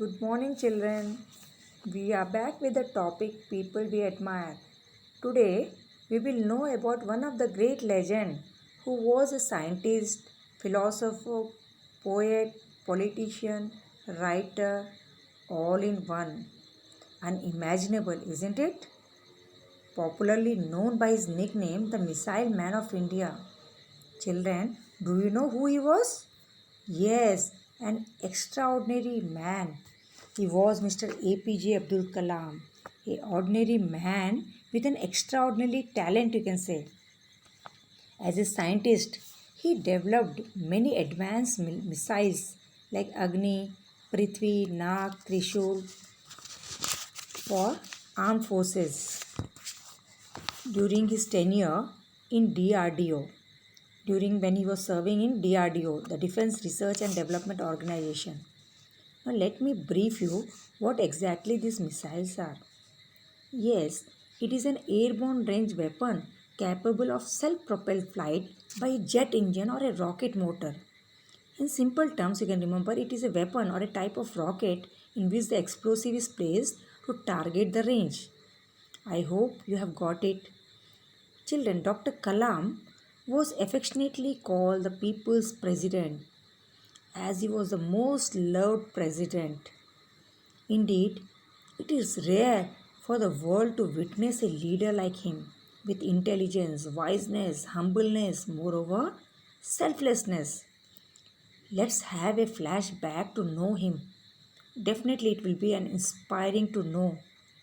Good morning, children. We are back with the topic People We Admire. Today, we will know about one of the great legends who was a scientist, philosopher, poet, politician, writer, all in one. Unimaginable, isn't it? Popularly known by his nickname, the Missile Man of India. Children, do you know who he was? Yes, an extraordinary man. He was Mr. APJ Abdul Kalam, a ordinary man with an extraordinary talent, you can say. As a scientist, he developed many advanced missiles like Agni, Prithvi, Nag, Trishul for armed forces during his tenure in DRDO. During when he was serving in DRDO, the Defense Research and Development Organization. Now let me brief you what exactly these missiles are. Yes, it is an airborne range weapon capable of self-propelled flight by a jet engine or a rocket motor. In simple terms, you can remember it is a weapon or a type of rocket in which the explosive is placed to target the range. I hope you have got it. Children, Dr. Kalam was affectionately called the people's president as he was the most loved president. Indeed, it is rare for the world to witness a leader like him with intelligence, wiseness, humbleness, moreover, selflessness. Let's have a flashback to know him. Definitely, it will be an inspiring to know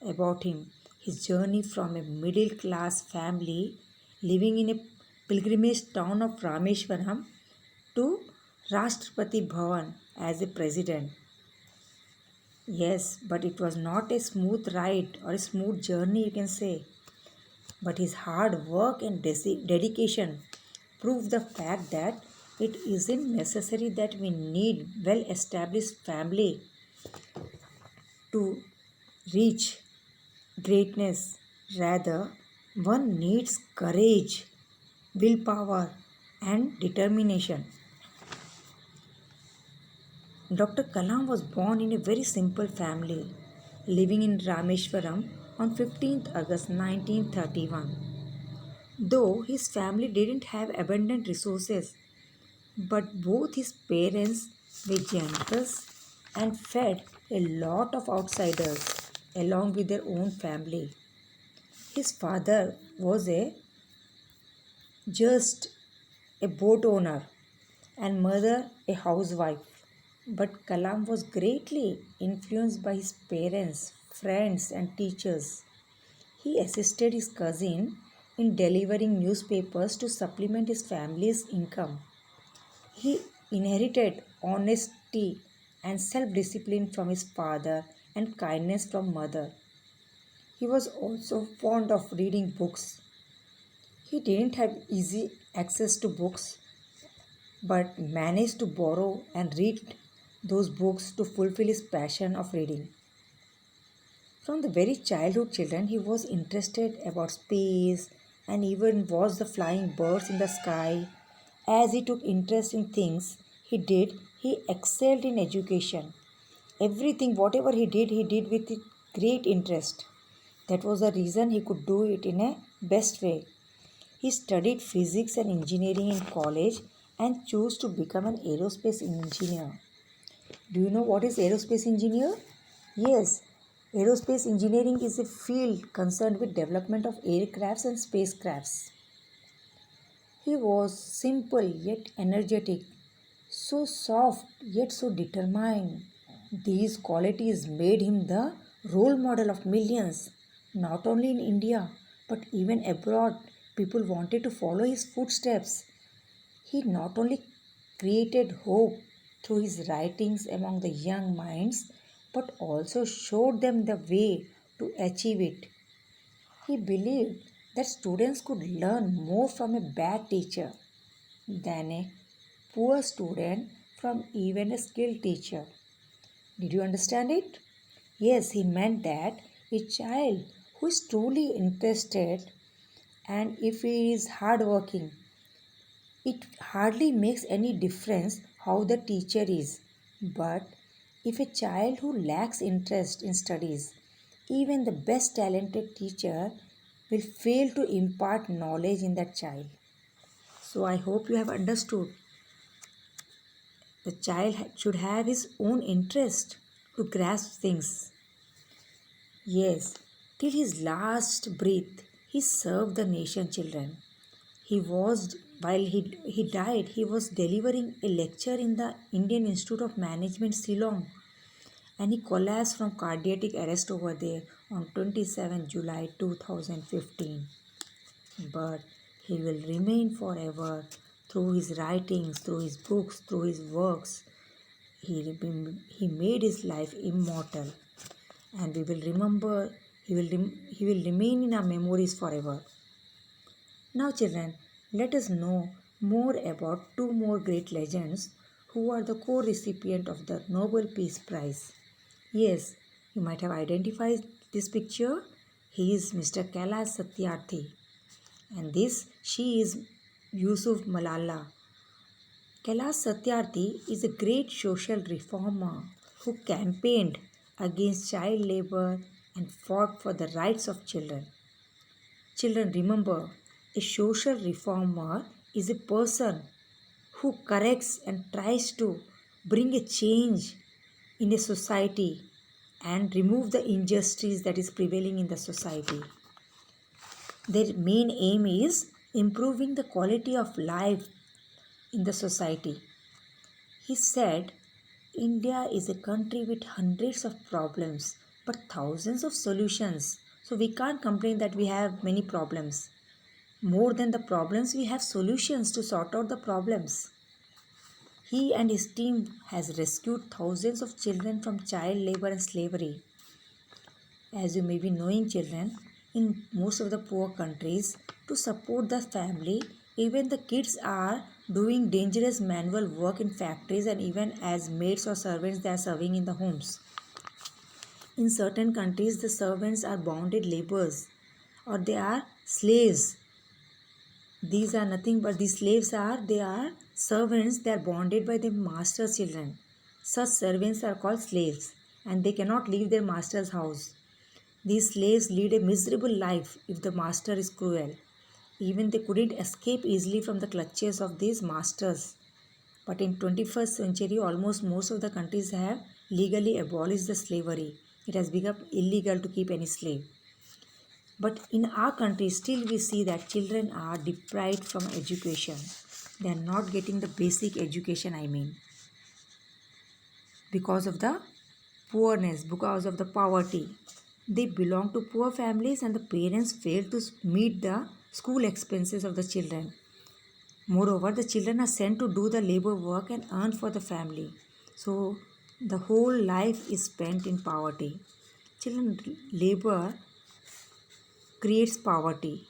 about him. His journey from a middle class family living in a pilgrimage town of Rameshwaram to Rashtrapati Bhavan as a president. Yes, but it was not a smooth ride or a smooth journey, you can say. But his hard work and dedication prove the fact that it isn't necessary that we need well established family to reach greatness. Rather, one needs courage, willpower, and determination. Dr. Kalam was born in a very simple family, living in Rameshwaram on 15th August 1931. Though his family didn't have abundant resources, but both his parents were generous and fed a lot of outsiders along with their own family. His father was a just a boat owner and mother a housewife. But Kalam was greatly influenced by his parents, friends, and teachers. He assisted his cousin in delivering newspapers to supplement his family's income. He inherited honesty and self discipline from his father and kindness from mother. He was also fond of reading books. He didn't have easy access to books but managed to borrow and read those books to fulfill his passion of reading. From the very childhood children, he was interested about space and even watched the flying birds in the sky. As he took interest in things he did, he excelled in education. Everything, whatever he did with great interest. That was the reason he could do it in a best way. He studied physics and engineering in college and chose to become an aerospace engineer. Do you know what is aerospace engineer? Yes, aerospace engineering is a field concerned with development of aircrafts and spacecrafts. He was simple yet energetic, so soft yet so determined. These qualities made him the role model of millions, not only in India but even abroad. People wanted to follow his footsteps. He not only created hope through his writings among the young minds but also showed them the way to achieve it. He believed that students could learn more from a bad teacher than a poor student from even a skilled teacher. Did you understand it? Yes, he meant that a child who is truly interested and if he is hardworking, it hardly makes any difference how the teacher is. But If a child who lacks interest in studies, even the best talented teacher will fail to impart knowledge in that child. So I hope you have understood. The child should have his own interest to grasp things. Yes, till his last breath, he served the nation children. While he died, he was delivering a lecture in the Indian Institute of Management, Ceylon, and he collapsed from cardiac arrest over there on 27 July 2015. But he will remain forever through his writings, through his books, through his works. He made his life immortal, and we will remember, he will remain in our memories forever. Now, children, let us know more about two more great legends who are the co-recipient of the Nobel Peace Prize. Yes, you might have identified this picture. He is Mr. Kailash Satyarthi, and she is Yusuf Malala. Kailash Satyarthi is a great social reformer who campaigned against child labor and fought for the rights of children. Children, remember, a social reformer is a person who corrects and tries to bring a change in a society and remove the injustice that is prevailing in the society. Their main aim is improving the quality of life in the society. He said, India is a country with hundreds of problems but thousands of solutions. So we can't complain that we have many problems. More than the problems, we have solutions to sort out the problems. He and his team has rescued thousands of children from child labor and slavery. As you may be knowing, children, in most of the poor countries, to support the family, even the kids are doing dangerous manual work in factories, and even as maids or servants they are serving in the homes. In certain countries, the servants are bonded laborers or they are slaves. These are nothing but these slaves they are servants, they are bonded by their master's children. Such servants are called slaves and they cannot leave their master's house. These slaves lead a miserable life if the master is cruel. Even they couldn't escape easily from the clutches of these masters. But in 21st century, almost most of the countries have legally abolished the slavery. It has become illegal to keep any slave. But in our country, still we see that children are deprived from education. They are not getting the basic education, because of the poorness, because of the poverty. They belong to poor families and the parents fail to meet the school expenses of the children. Moreover, the children are sent to do the labor work and earn for the family. So, the whole life is spent in poverty. Children labor creates poverty.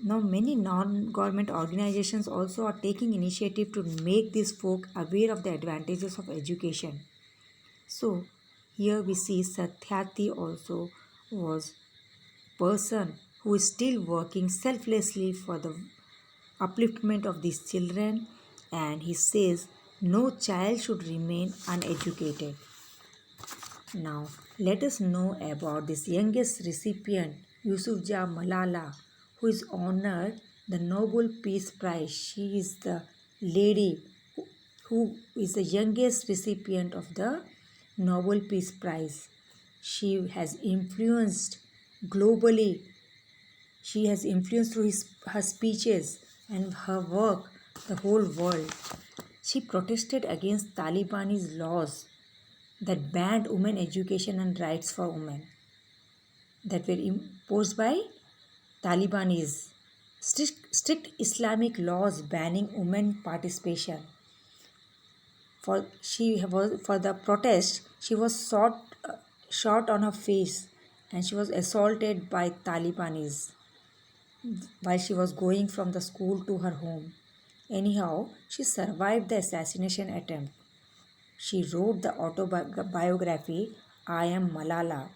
Now, many non government organizations also are taking initiative to make these folk aware of the advantages of education. So, here we see Satyarthi also was person who is still working selflessly for the upliftment of these children, and he says no child should remain uneducated. Now, let us know about this youngest recipient, Yusufja Malala, who is honored the Nobel Peace Prize. She is the lady who is the youngest recipient of the Nobel Peace Prize. She has influenced globally. She has influenced through her speeches and her work the whole world. She protested against Taliban's laws that banned women education and rights for women that were imposed by Talibanis. Strict Islamic laws banning women participation. For the protest, she was shot on her face and she was assaulted by Talibanis while she was going from the school to her home. Anyhow, she survived the assassination attempt. She wrote the autobiography I Am Malala.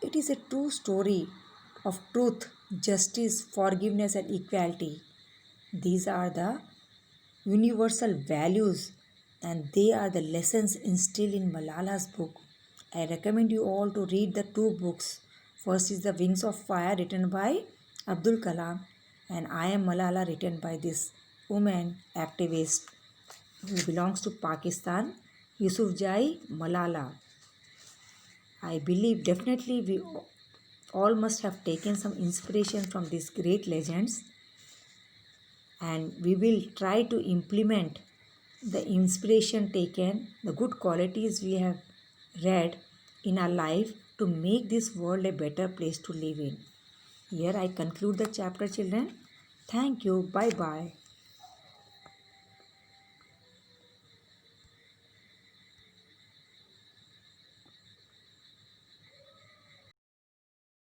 It is a true story of truth, justice, forgiveness, and equality. These are the universal values and they are the lessons instilled in Malala's book. I recommend you all to read the two books. First is The Wings of Fire, written by Abdul Kalam, and I Am Malala, written by this woman activist who belongs to Pakistan, Yusufzai Malala. I believe definitely we all must have taken some inspiration from these great legends, and we will try to implement the inspiration taken, the good qualities we have read in our life to make this world a better place to live in. Here I conclude the chapter, children. Thank you. Bye bye.